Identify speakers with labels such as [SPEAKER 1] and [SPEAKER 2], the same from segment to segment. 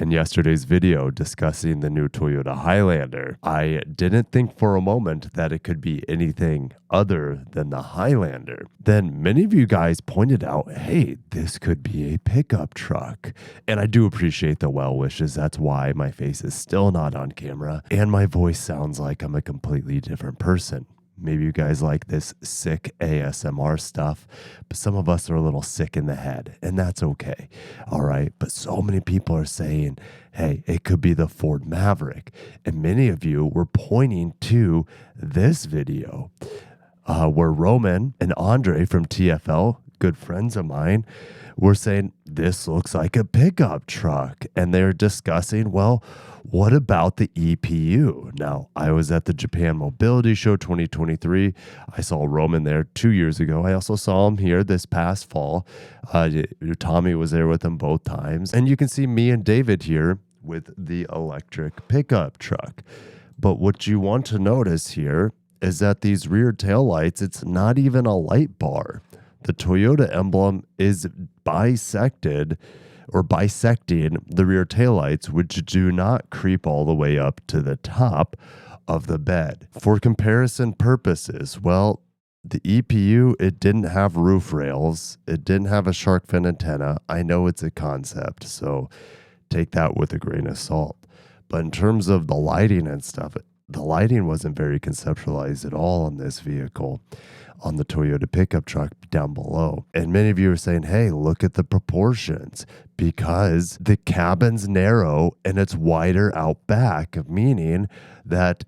[SPEAKER 1] In yesterday's video discussing the new Toyota Highlander, I didn't think for a moment that it could be anything other than the Highlander. Then many of you guys pointed out, hey, this could be a pickup truck. And I do appreciate the well wishes. That's why my face is still not on camera and my voice sounds like I'm a completely different person. Maybe you guys like this sick ASMR stuff, but some of us are a little sick in the head, and that's okay. All right. But so many people are saying, hey, it could be the Ford Maverick. And many of you were pointing to this video where Roman and Andre from TFL, good friends of mine, were saying this looks like a pickup truck. And they're discussing, well, what about the EPU? Now, I was at the Japan Mobility Show 2023. I saw Roman there 2 years ago. I also saw him here this past fall. Tommy was there with him both times. And you can see me and David here with the electric pickup truck. But what you want to notice here is that these rear taillights, it's not even a light bar. The Toyota emblem is bisecting the rear taillights, which do not creep all the way up to the top of the bed. For comparison purposes, well, the EPU, it didn't have roof rails. It didn't have a shark fin antenna. I know it's a concept, so take that with a grain of salt. But in terms of the lighting and stuff, the lighting wasn't very conceptualized at all on this vehicle, on the Toyota pickup truck down below. And many of you are saying, hey, look at the proportions, because the cabin's narrow and it's wider out back, meaning that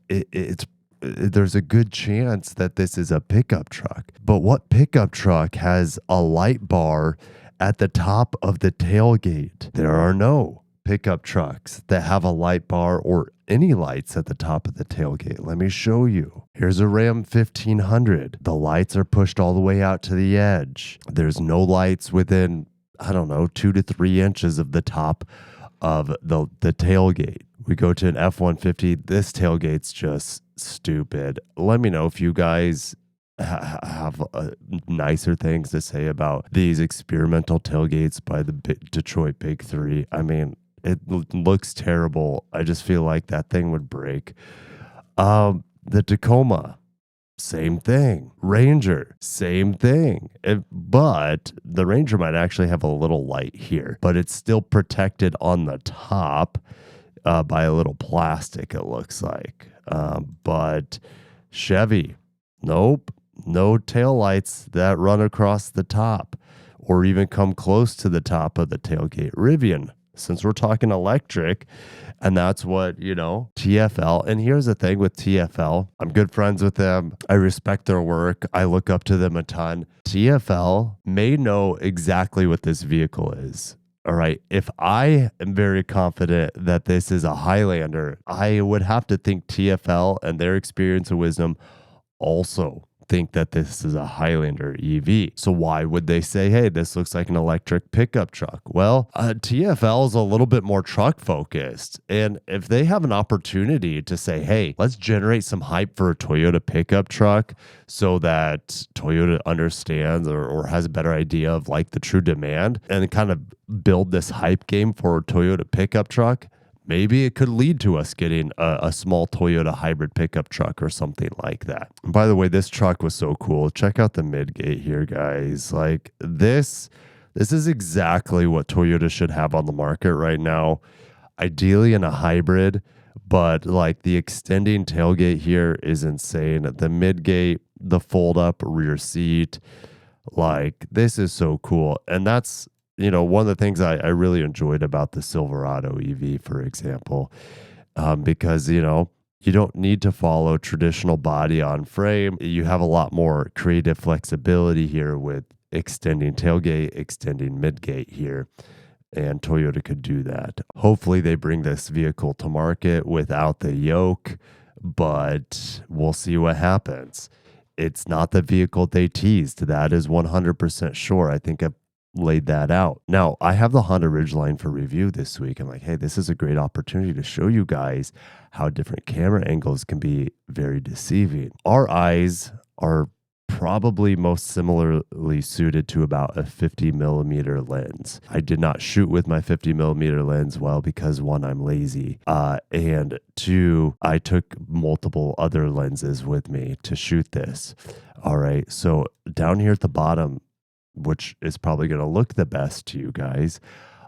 [SPEAKER 1] there's a good chance that this is a pickup truck. But what pickup truck has a light bar at the top of the tailgate? There are no pickup trucks that have a light bar or any lights at the top of the tailgate. Let me show you. Here's a Ram 1500. The lights are pushed all the way out to the edge. There's no lights within, 2 to 3 inches of the top of the tailgate. We go to an F-150. This tailgate's just stupid. Let me know if you guys have nicer things to say about these experimental tailgates by the Detroit Big Three. I mean, it looks terrible. I just feel like that thing would break. The Tacoma, same thing. Ranger, same thing. But the Ranger might actually have a little light here, but it's still protected on the top by a little plastic, it looks like. But Chevy, nope. No taillights that run across the top or even come close to the top of the tailgate. Rivian, since we're talking electric, and that's what, TFL. And here's the thing with TFL. I'm good friends with them. I respect their work. I look up to them a ton. TFL may know exactly what this vehicle is. All right. If I am very confident that this is a Highlander, I would have to think TFL and their experience and wisdom also think that this is a Highlander EV. So why would they say, hey, this looks like an electric pickup truck? Well, TFL is a little bit more truck focused. And if they have an opportunity to say, hey, let's generate some hype for a Toyota pickup truck so that Toyota understands or has a better idea of like the true demand and kind of build this hype game for a Toyota pickup truck, maybe it could lead to us getting a small Toyota hybrid pickup truck or something like that. And by the way, this truck was so cool. Check out the midgate here, guys. Like this is exactly what Toyota should have on the market right now. Ideally in a hybrid, but like the extending tailgate here is insane. The midgate, the fold up rear seat, like this is so cool. And that's, one of the things I really enjoyed about the Silverado EV, for example, because, you don't need to follow traditional body on frame. You have a lot more creative flexibility here with extending tailgate, extending midgate here, and Toyota could do that. Hopefully they bring this vehicle to market without the yoke, but we'll see what happens. It's not the vehicle they teased. That is 100% sure. I think I've laid that out. Now, I have the Honda Ridgeline for review this week. I'm like, hey, this is a great opportunity to show you guys how different camera angles can be very deceiving. Our eyes are probably most similarly suited to about a 50 millimeter lens. I did not shoot with my 50 millimeter lens, well, because one, I'm lazy, and two, I took multiple other lenses with me to shoot this. All right, so down here at the bottom, which is probably going to look the best to you guys,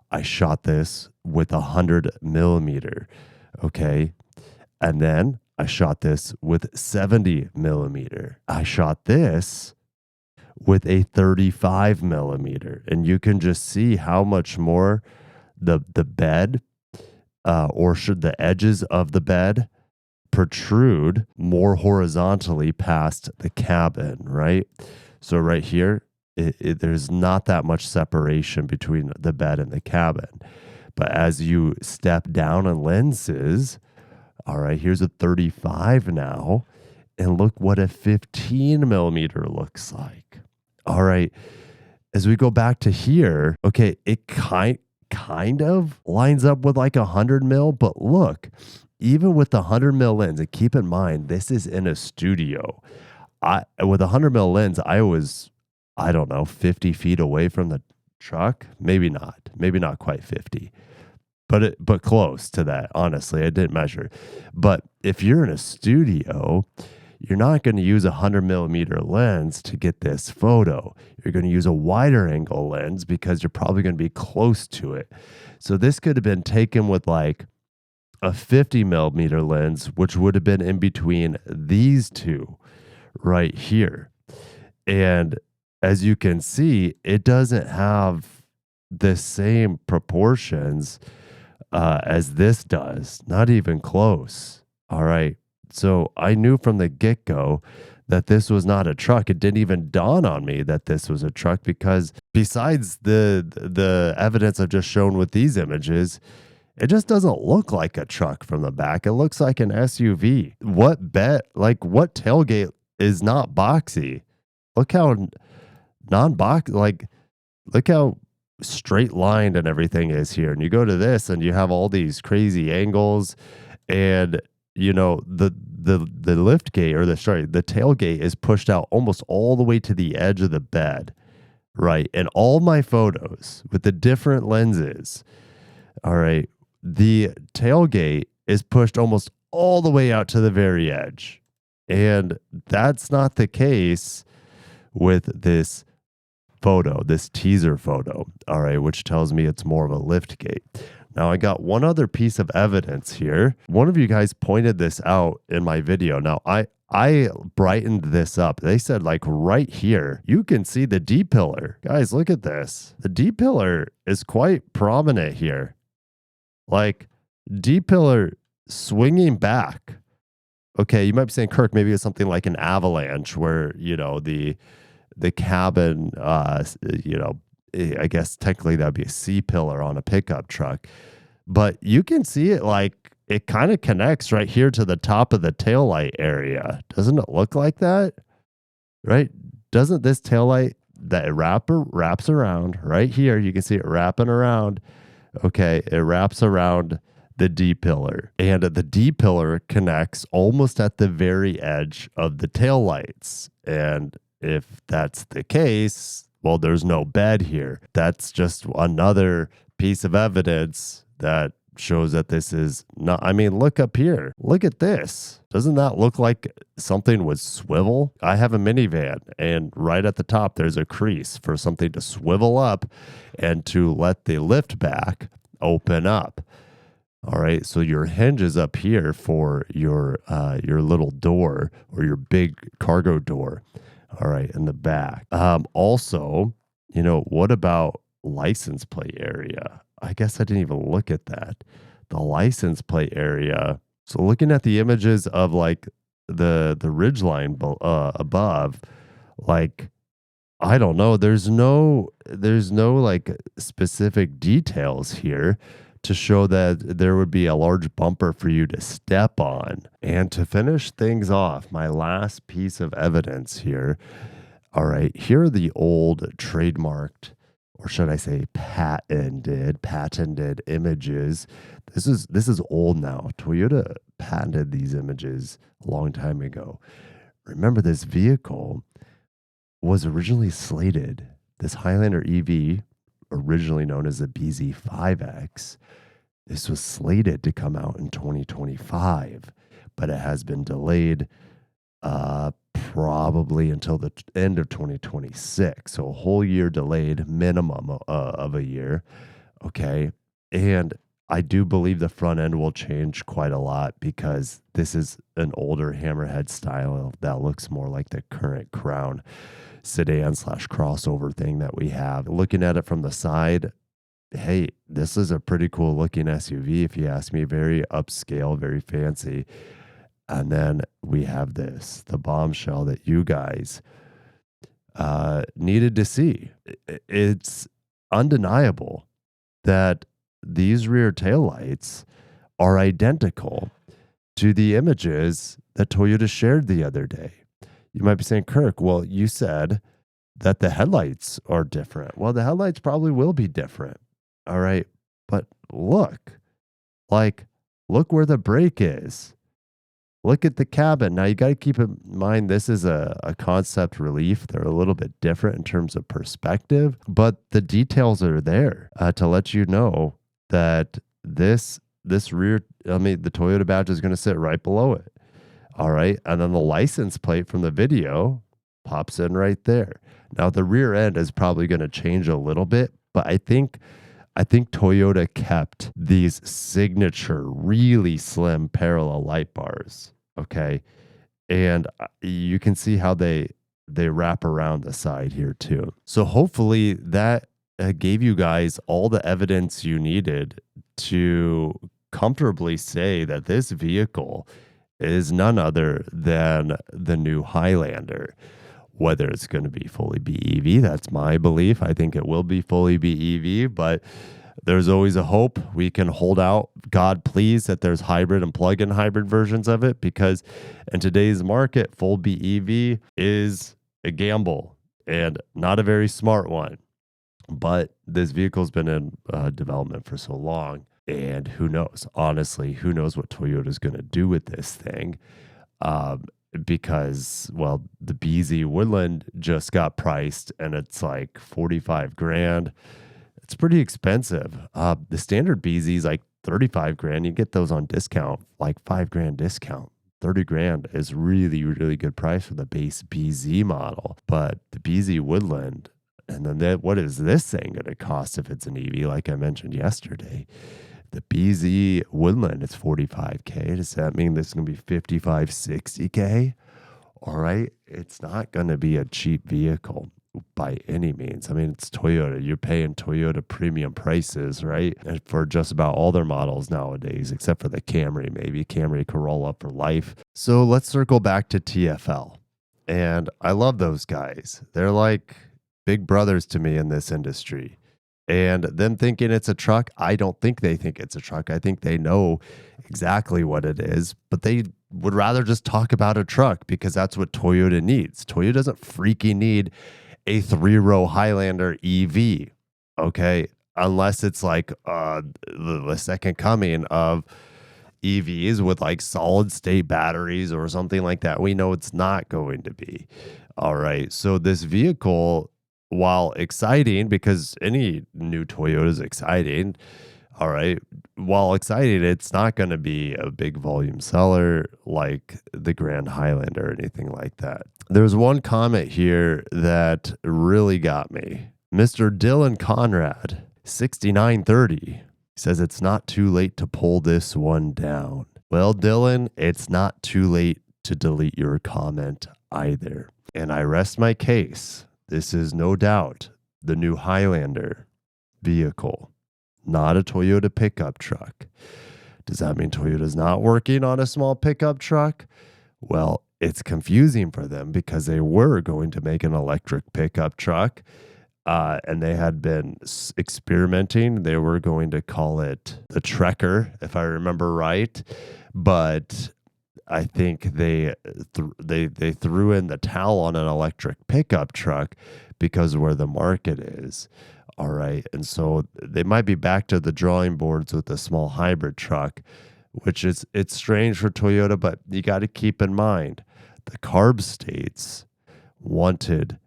[SPEAKER 1] I shot this with 100 millimeter. Okay, and then I shot this with 70 millimeter. I shot this with a 35 millimeter. And you can just see how much more the bed, or should the edges of the bed protrude more horizontally past the cabin, right? So right here, there's not that much separation between the bed and the cabin. But as you step down in lenses, all right, here's a 35 now. And look what a 15 millimeter looks like. All right. As we go back to here, okay, it kind of lines up with like 100 mil, but look, even with the 100 mil lens, and keep in mind, this is in a studio. With a 100 mil lens, I was, I don't know, 50 feet away from the truck. Maybe not quite 50. But close to that, honestly. I didn't measure. But if you're in a studio, you're not going to use a 100 millimeter lens to get this photo. You're going to use a wider angle lens because you're probably going to be close to it. So this could have been taken with like a 50 millimeter lens, which would have been in between these two right here. And as you can see, it doesn't have the same proportions as this does, not even close. All right. So I knew from the get-go that this was not a truck. It didn't even dawn on me that this was a truck because besides the evidence I've just shown with these images, it just doesn't look like a truck from the back. It looks like an SUV. What tailgate is not boxy? Look how non-box, look how straight lined and everything is here. And you go to this and you have all these crazy angles, and the lift gate, or the tailgate is pushed out almost all the way to the edge of the bed, right? And all my photos with the different lenses, all right, the tailgate is pushed almost all the way out to the very edge. And that's not the case with this photo, this teaser photo, all right, which tells me it's more of a lift gate. Now, I got one other piece of evidence here. One of you guys pointed this out in my video. Now, I brightened this up. They said, like, right here, you can see the D-pillar. Guys, look at this. The D-pillar is quite prominent here. Like, D-pillar swinging back. Okay, you might be saying, Kirk, maybe it's something like an avalanche where, the cabin, I guess technically that'd be a C-pillar on a pickup truck. But you can see it, like, it kind of connects right here to the top of the taillight area. Doesn't it look like that? Right? Doesn't this taillight that wraps around right here? You can see it wrapping around. Okay, it wraps around the D-pillar. And the D-pillar connects almost at the very edge of the taillights. And if that's the case, well, there's no bed here. That's just another piece of evidence that shows that this is not, I mean, look up here. Look at this. Doesn't that look like something would swivel? I have a minivan, and right at the top, there's a crease for something to swivel up and to let the lift back open up. All right, so your hinge is up here for your little door, or your big cargo door. All right, in the back. Also, what about license plate area? I guess I didn't even look at that. The license plate area. So looking at the images of like the ridgeline above, like, I don't know. There's no like specific details here to show that there would be a large bumper for you to step on. And to finish things off, my last piece of evidence here. All right, here are the old trademarked, or should I say patented images. This is old now. Toyota patented these images a long time ago. Remember, this vehicle was originally slated, this Highlander EV, originally known as the BZ5X, this was slated to come out in 2025, but it has been delayed probably until the end of 2026. So a whole year delayed, minimum of a year. Okay. And I do believe the front end will change quite a lot because this is an older hammerhead style that looks more like the current Crown sedan slash crossover thing that we have. Looking at it from the side, hey, this is a pretty cool looking SUV, if you ask me. Very upscale, very fancy. And then we have this, the bombshell that you guys needed to see. It's undeniable that these rear taillights are identical to the images that Toyota shared the other day. You might be saying, Kirk, well, you said that the headlights are different. Well, the headlights probably will be different. All right. But look, look where the brake is. Look at the cabin. Now, you got to keep in mind this is a concept relief. They're a little bit different in terms of perspective, but the details are there to let you know that this rear, the Toyota badge is going to sit right below it. All right. And then the license plate from the video pops in right there. Now, the rear end is probably going to change a little bit, but I think Toyota kept these signature, really slim parallel light bars. Okay. And you can see how they wrap around the side here too. So hopefully that gave you guys all the evidence you needed to comfortably say that this vehicle is none other than the new Highlander. Whether it's going to be fully BEV, that's my belief. I think it will be fully BEV, but there's always a hope. We can hold out, God please, that there's hybrid and plug-in hybrid versions of it, because in today's market, full BEV is a gamble and not a very smart one. But this vehicle's been in development for so long, and who knows? Honestly, who knows what Toyota's going to do with this thing? Because, well, the BZ Woodland just got priced and it's like 45 grand. It's pretty expensive. The standard BZ is like 35 grand. You get those on discount, like 5 grand discount. 30 grand is really, really good price for the base BZ model. But the BZ Woodland, and then what is this thing going to cost if it's an EV, like I mentioned yesterday? The BZ Woodland is 45K. Does that mean this is going to be 55, 60K? All right. It's not going to be a cheap vehicle by any means. I mean, it's Toyota. You're paying Toyota premium prices, right? And for just about all their models nowadays, except for the Camry, maybe Camry Corolla for life. So let's circle back to TFL. And I love those guys. They're like big brothers to me in this industry. And them thinking it's a truck, I don't think they think it's a truck. I think they know exactly what it is, but they would rather just talk about a truck because that's what Toyota needs. Toyota doesn't freaking need a 3-row Highlander EV, okay? Unless it's like the second coming of EVs with like solid state batteries or something like that. We know it's not going to be. All right. So this vehicle, while exciting, because any new Toyota is exciting, all right, while exciting, it's not going to be a big volume seller like the Grand Highlander or anything like that. There's one comment here that really got me. Mr. Dylan Conrad, 6930, says it's not too late to pull this one down. Well, Dylan, it's not too late to delete your comment either. And I rest my case. This is no doubt the new Highlander vehicle, not a Toyota pickup truck. Does that mean Toyota's not working on a small pickup truck? Well, it's confusing for them because they were going to make an electric pickup truck, and they had been experimenting. They were going to call it the Trekker, if I remember right, but I think they threw in the towel on an electric pickup truck because of where the market is. All right. And so they might be back to the drawing boards with a small hybrid truck, which it's strange for Toyota, but you got to keep in mind the carb states wanted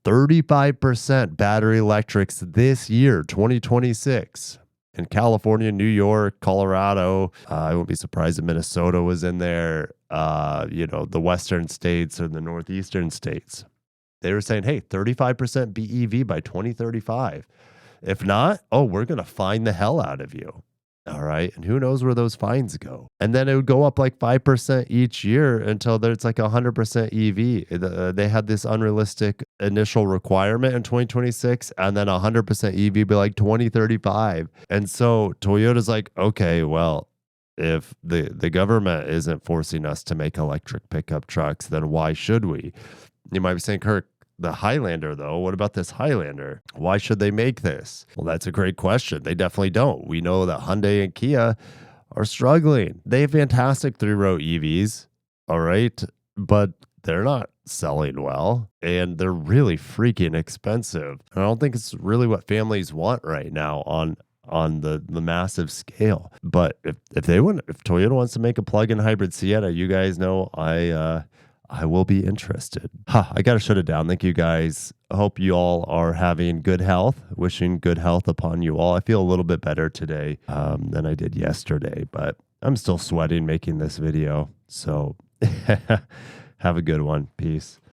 [SPEAKER 1] 35% battery electrics this year, 2026. In California, New York, Colorado, I wouldn't be surprised if Minnesota was in there, the western states or the northeastern states. They were saying, hey, 35% BEV by 2035. If not, oh, we're going to fine the hell out of you. All right. And who knows where those fines go? And then it would go up like 5% each year until there's like 100% EV. They had this unrealistic initial requirement in 2026 and then 100% EV by like 2035. And so Toyota's like, okay, well, if the government isn't forcing us to make electric pickup trucks, then why should we? You might be saying, Kirk, the Highlander, though, what about this Highlander? Why should they make this? Well, that's a great question. They definitely don't. We know that Hyundai and Kia are struggling. They have fantastic three-row EVs, all right, but they're not selling well, and they're really freaking expensive. And I don't think it's really what families want right now on the massive scale. But if Toyota wants to make a plug-in hybrid Sienna, you guys know I will be interested. I got to shut it down. Thank you guys. I hope you all are having good health. Wishing good health upon you all. I feel a little bit better today than I did yesterday, but I'm still sweating making this video. So have a good one. Peace.